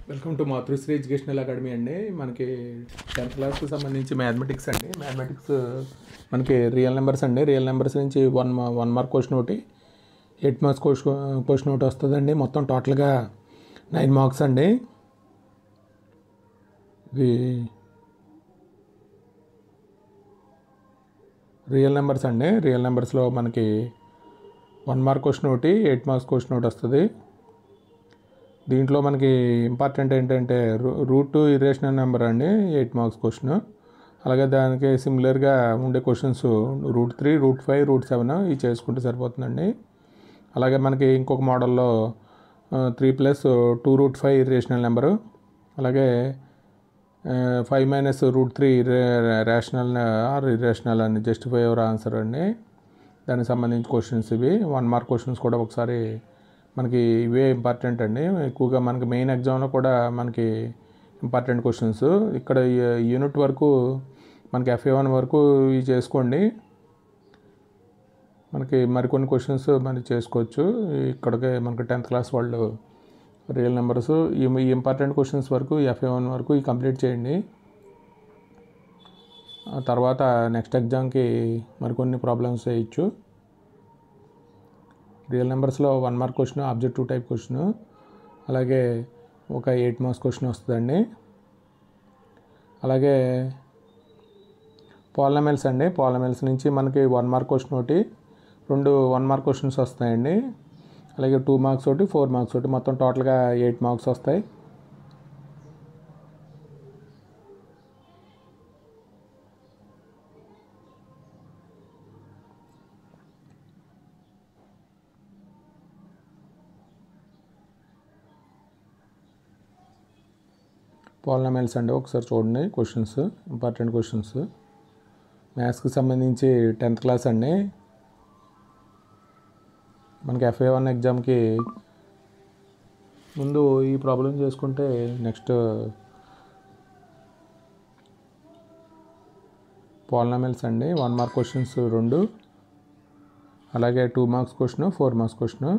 Welcome to Matrusri educational academy అండి. మనకి 10th క్లాస్కి సంబంధించి మ్యాథమెటిక్స్ అండి. మ్యాథమెటిక్స్ మనకి రియల్ నెంబర్స్ అండి. రియల్ నెంబర్స్ నుంచి వన్ మార్క్ క్వశ్చన్ ఒకటి, 8 మార్క్స్ క్వశ్చన్ ఒకటి వస్తుందండి. మొత్తం టోటల్గా 9 మార్క్స్ అండి. ఇవి రియల్ నెంబర్స్ అండి. రియల్ నెంబర్స్లో మనకి 1 మార్క్ క్వశ్చన్ ఒకటి, 8 మార్క్స్ క్వశ్చన్ ఒకటి వస్తుంది. దీంట్లో మనకి ఇంపార్టెంట్ ఏంటంటే రూట్ ఇర్రేషనల్ నెంబర్ అండి, 8 మార్క్స్ క్వశ్చన్. అలాగే దానికి సిమిలర్గా ఉండే క్వశ్చన్స్ రూట్ 3, రూట్ 5, రూట్ 7 ఇవి చేసుకుంటే సరిపోతుందండి. అలాగే మనకి ఇంకొక మోడల్లో 3 + 2 రూట్ 5 ఇర్రేషనల్ నెంబరు, అలాగే 5 - రూట్ 3 రేషనల్ ఆర్ ఇర్రేషనల్ అని జస్టిఫై యువర్ ఆన్సర్ అండి. దానికి సంబంధించి క్వశ్చన్స్ ఇవి 1 మార్క్ క్వశ్చన్స్ కూడా ఒకసారి మనకి ఇవే ఇంపార్టెంట్ అండి. ఎక్కువగా మనకి మెయిన్ ఎగ్జామ్లో కూడా మనకి ఇంపార్టెంట్ క్వశ్చన్స్. ఇక్కడ యూనిట్ వరకు మనకి FA1 వరకు ఇవి చేసుకోండి. మనకి మరికొన్ని క్వశ్చన్స్ మనం చేసుకోవచ్చు. ఇక్కడికే మనకి 10th క్లాస్ వాళ్ళు రియల్ నెంబర్స్ ఈ ఇంపార్టెంట్ క్వశ్చన్స్ వరకు FA1 వరకు ఇవి కంప్లీట్ చేయండి. తర్వాత నెక్స్ట్ ఎగ్జామ్కి మరికొన్ని ప్రాబ్లమ్స్ వేయచ్చు. రియల్ నెంబర్స్లో 1 mark question, objective type question, అలాగే ఒక 8 మార్క్స్ క్వశ్చన్ వస్తుందండి. అలాగే పాలినామియల్స్ అండి. పాలినామియల్స్ నుంచి మనకి 1 మార్క్ క్వశ్చన్ ఒకటి, 2 1 మార్క్ క్వశ్చన్స్ వస్తాయండి. అలాగే 2 మార్క్స్ ఒకటి, 4 మార్క్స్ ఒకటి, మొత్తం టోటల్గా 8 మార్క్స్ వస్తాయి. పాలినామియల్స్ అండి, ఒకసారి చూడండి క్వశ్చన్స్, ఇంపార్టెంట్ క్వశ్చన్స్. మ్యాథ్స్కి సంబంధించి 10th క్లాస్ అండి. మనకి FA1 ఎగ్జామ్కి ముందు ఈ ప్రాబ్లం చేసుకుంటే నెక్స్ట్ పాలినామియల్స్ అండి. 1 మార్క్ క్వశ్చన్స్ 2, అలాగే 2 marks question, 4 marks question.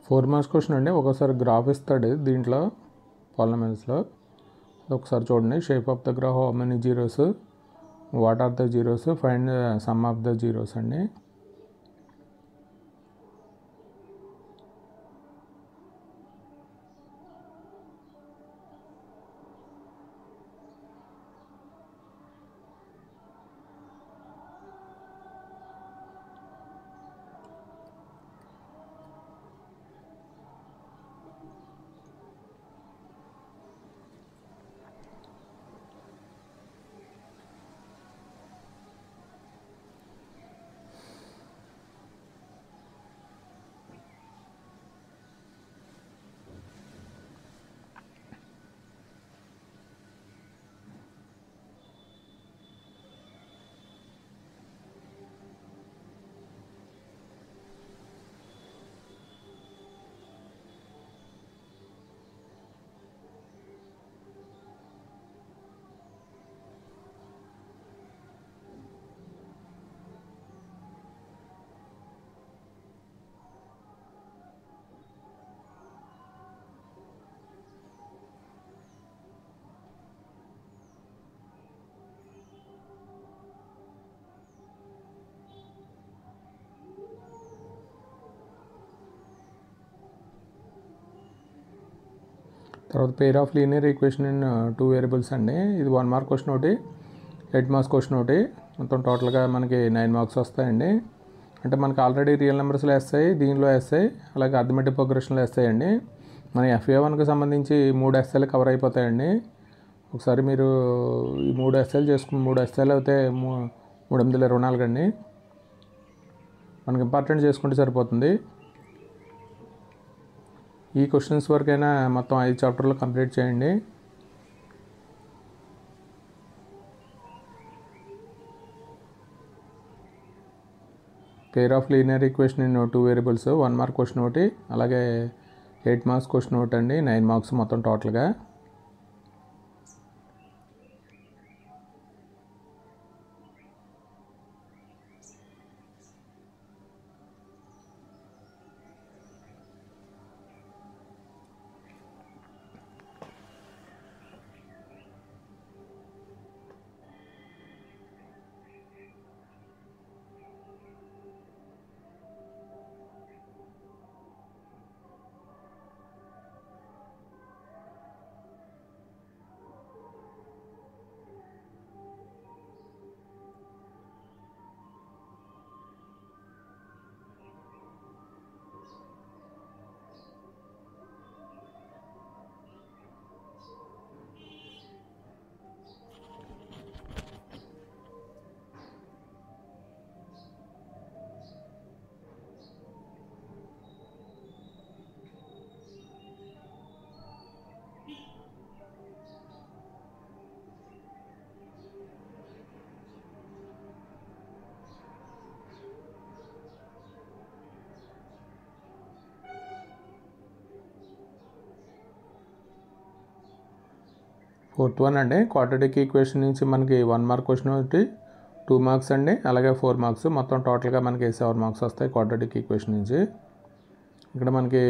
Four marks question అండి. ఒకసారి గ్రాఫ్ ఇస్తాడు దీంట్లో పాలినామియల్స్లో, ఒకసారి చూడండి. Shape of the graph, how many zeros, what are the zeros, find sum of the zeros అండి. తర్వాత pair of linear equation in 2 variables అండి. ఇది 1 మార్క్ క్వశ్చన్ ఒకటి, 8 మార్క్స్ క్వశ్చన్ ఒకటి. మొత్తం టోటల్గా మనకి 9 మార్క్స్ వస్తాయండి. అంటే మనకి ఆల్రెడీ రియల్ నెంబర్స్లో వేస్తాయి, దీనిలో వేస్తాయి, అలాగే అర్థమెటిక్ ప్రోగ్రెషన్లో వేస్తాయండి. మన FA1కి సంబంధించి 3 ఎస్ఏలు కవర్ అయిపోతాయండి. ఒకసారి మీరు ఈ 3 ఎస్ఏలు చేసుకుని 3 ఎస్ఏలు అయితే 3/8 అండి. మనకి ఇంపార్టెంట్ చేసుకుంటే సరిపోతుంది. ఈ క్వశ్చన్స్ వరకైనా మొత్తం 5 చాప్టర్లు కంప్లీట్ చేయండి. Pair of linear equation in 2 variables 1 mark question ఒకటి, అలాగే 8 మార్క్స్ క్వశ్చన్ ఒకటి అండి. 9 మార్క్స్ మొత్తం టోటల్గా. ఫోర్త్ వన్ అండి, క్వాడ్రాటిక్ ఈక్వేషన్ నుంచి మనకి 1 మార్క్ క్వశ్చన్ ఒకటి, 2 మార్క్స్ అండి, అలాగే 4 మార్క్స్. మొత్తం టోటల్గా మనకి 7 మార్క్స్ వస్తాయి క్వాడ్రాటిక్ ఈక్వేషన్ నుంచి. ఇక్కడ మనకి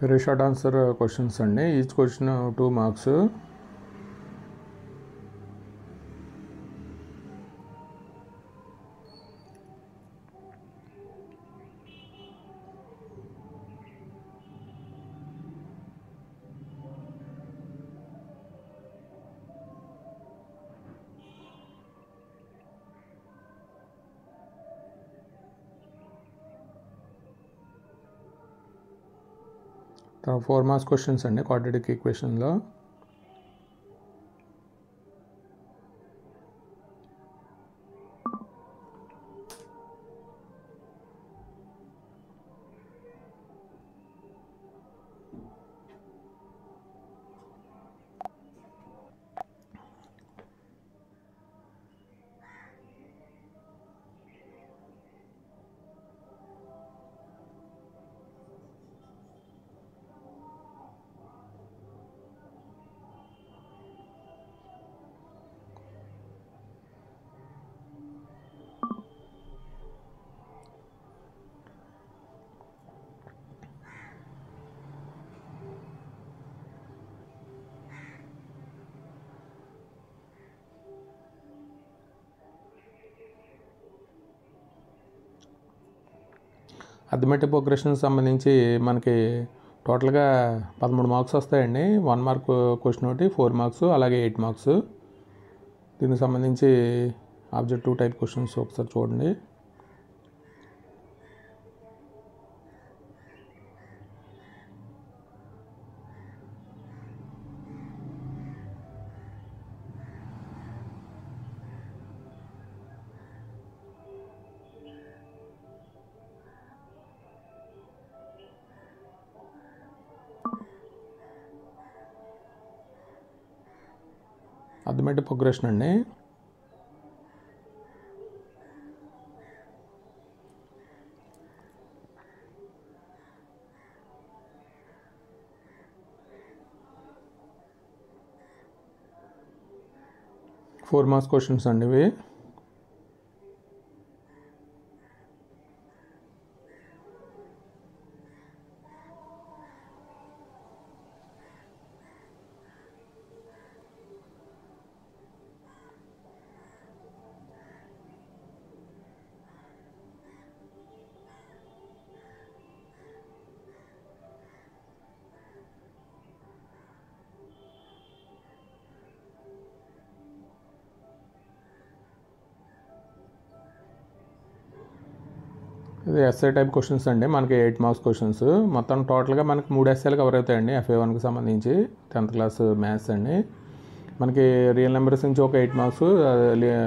వెరీ షార్ట్ ఆన్సర్ క్వశ్చన్స్ అండి. Each question 2 marks. తర్వాత 4 మార్క్స్ క్వశ్చన్స్ అండి క్వాడ్రాటిక్ ఈక్వేషన్లో. అర్థమెటిక్ ప్రోగ్రెషన్ సంబంధించి మనకి టోటల్గా 13 మార్క్స్ వస్తాయండి. 1 మార్క్ క్వశ్చన్ ఒకటి, 4 మార్క్స్, అలాగే 8 మార్క్స్. దీనికి సంబంధించి ఆబ్జెక్టివ్ టైప్ క్వశ్చన్స్ ఒకసారి చూడండి. అర్థమెటిక్ ప్రోగ్రెషన్ అండి. ఫోర్ మార్క్స్ క్వశ్చన్స్ అండి ఇవి. ఇది ఎస్ఐ టైప్ క్వశ్చన్స్ అండి. మనకి 8 మార్క్స్ క్వశ్చన్స్. మొత్తం టోటల్గా మనకి 3 ఎస్ఐలు కవర్ అవుతాయండి. FA1కి సంబంధించి 10th క్లాస్ మ్యాథ్స్ అండి. మనకి రియల్ నెంబర్స్ నుంచి ఒక 8 marks,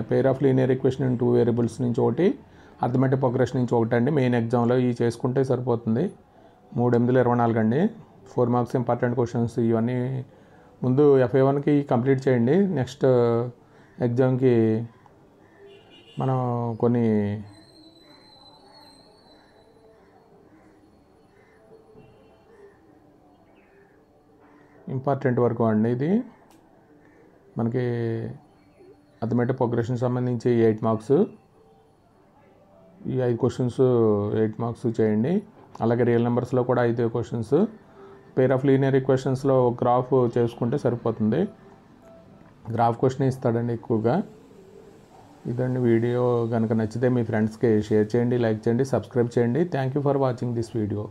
pair of linear equation in 2 variables నుంచి ఒకటి, అర్థమెటిక్ ప్రోగ్రెషన్ నుంచి ఒకటి అండి. మెయిన్ ఎగ్జామ్లో ఇవి చేసుకుంటే సరిపోతుంది. 3 8 24 అండి. 4 మార్క్స్ ఇంపార్టెంట్ క్వశ్చన్స్. ఇవన్నీ ముందు FA1కి కంప్లీట్ చేయండి. నెక్స్ట్ ఎగ్జామ్కి మనం కొన్ని ఇంపార్టెంట్ వరకు అండి. ఇది మనకి అర్థమెటిక్ ప్రోగ్రెషన్ సంబంధించి 8 మార్క్స్. ఈ 5 క్వశ్చన్స్ 8 మార్క్స్ చేయండి. అలాగే రియల్ నెంబర్స్లో కూడా 5 క్వశ్చన్స్. పెయిర్ ఆఫ్ లీనియర్ ఈక్వేషన్స్లో గ్రాఫ్ చేసుకుంటే సరిపోతుంది. గ్రాఫ్ క్వశ్చన్ ఇస్తాడండి ఎక్కువగా. ఇదండి వీడియో. కనుక నచ్చితే మీ ఫ్రెండ్స్కి షేర్ చేయండి, లైక్ చేయండి, సబ్స్క్రైబ్ చేయండి. Thank you for watching this video.